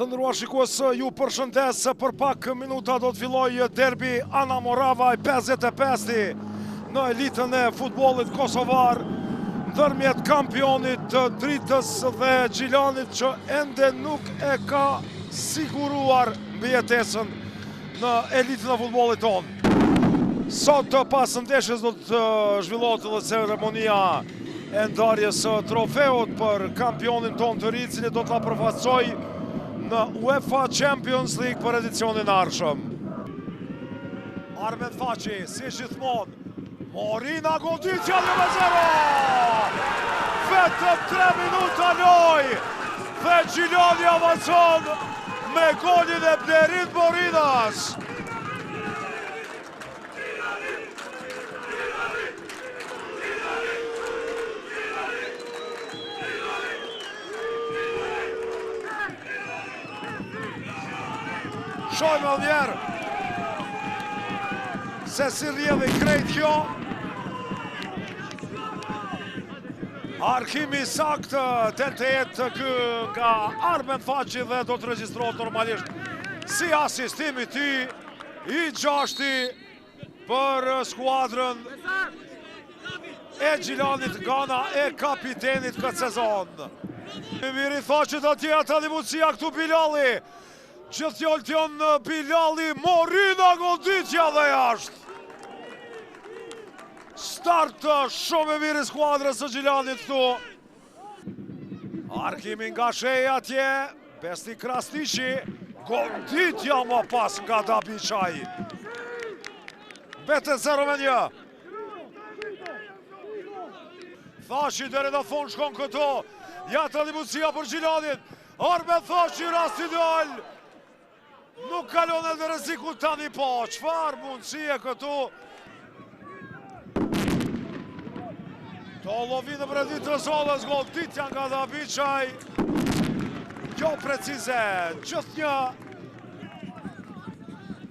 Të nderuar shikues, ju përshëndes. Për pak minuta do të fillojë derbi Ana Morava i 55-i në elitën e futbollit kosovar ndërmjet kampionit të Dritës dhe Gjilanit që ende nuk e ka siguruar mbijetesën në elitën e futbollit tonë. Sot pas ndeshjes do të zhvillohet edhe ceremonia e ndarjes trofeut për kampionin tonë të ri, i cili do ta përfaqësojë në UEFA Champions League për edicionin e ardhshëm. Armen Façi, si gjithmonë, Morina goditja 1-0! Vetëm 3 minuta lojë dhe Gjilani avancon me golin e Blerit Morinas. Shojmë njerë se si rrjedhi krejt kjo. Arkimi sakt 88 kë nga Armen Façi dhe do të regjistrohet normalisht si asistimi i gjashti për skuadrën e Gjilanit Gana e kapitenit këtë sezon. Miri Façi të tjera të limucia këtu Bilali. Gjithjoltjon Bilali, Morina goditja dhe jashtë. Start shumë e mirë i skuadrës së Gjilanit këtu. Arkimi nga Sheja atje, Besti Krastishi, goditja më pas nga Dabiçaj. Bete 0-1. Façi deri në fund shkon këtu. Ja të limucia për Gjilanit. Armen Façi rast ideal. Nuk kalon edhe rreziku tani po, çfarë mundësi e këtu. To lovinë për ditë Zollës, goditja nga Dabiçaj. Jo precize, gjithnjë.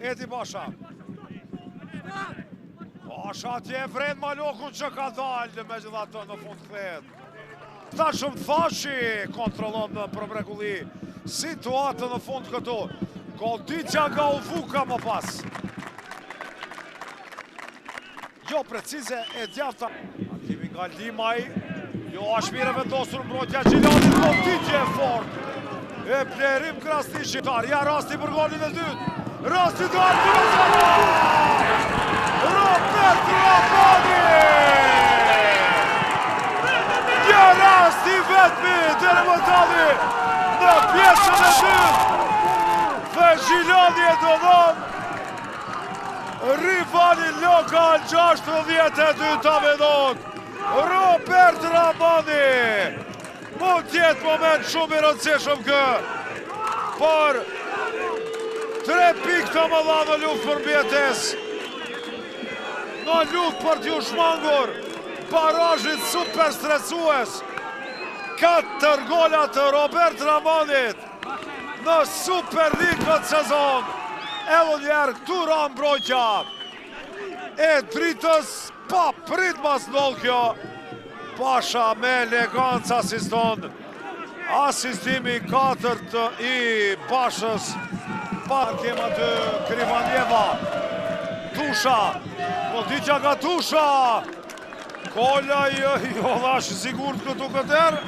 Edi Basha. Basha atje vren Malokun që ka dalë, megjithatë në fund kthehet. Tashëm Façi kontrollon për mrekulli situatën në fund këtu. Goditja nga Ufuka më pas. Jo precize e djafta. Arkimi nga Limaj. Jo ashmire vendosur mbrojtja Gjilanit. Goditje e fort. E Blerim Krastishi. Ja rasti për golin e dytë. Rasti të artë. Robert Ramani. Ja rasti vetëmi. Dere më tali në pjesën e dytë. Dhe Gjilani e dënon rivali lokal 62 minut. Robert Ramani. Mund tjetë moment shumë i rëndësishëm kë. Por 3 pikë të mëdha në luftë për mbijetesë. Në luftë për t'ju shmangur barazhit super stresues. 4 gola të Robert Ramanit në Super League këtë sezon. Edhe njerë këtu ra mbrojtja e Dritës, pa prit mas ndoll kjo. Basha me elegancë asiston. Asistimi 4 i Bashës. Pa kem aty Krivanjeva. Tusha, goditja nga Tusha. Kolla jo dhash sigurt këtu këtër.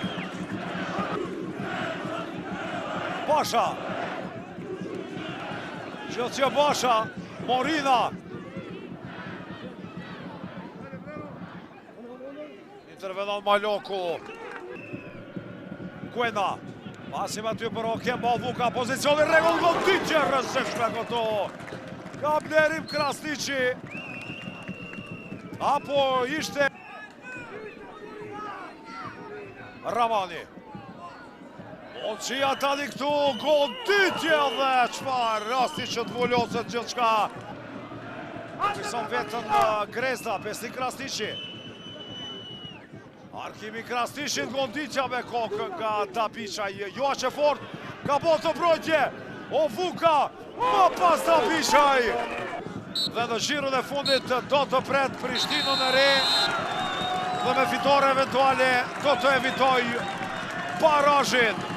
Basha. Gjithë Basha, Morina. Intervenon Maloku. Kuena. Pasim aty për Okem Balvuka. Pozicioni rregull, goditje rrezikshme këtu. Ka Blerim Krastishi. Apo ishte Ramani. Oqia tani këtu, goditje dhe qfar, rasti që të vulloset gjithë shka. Pison vetën Grezda, Besti Krastishi. Arkimi Krastishi goditja me kokë nga Dabiçaj. Jo që fort, ka botë të brojtje. Ofuka, më pas Dabiçaj. Dhe në gjirën e fundit do të pret Prishtinën e re. Dhe me fitore eventuale do të evitoj barazhin.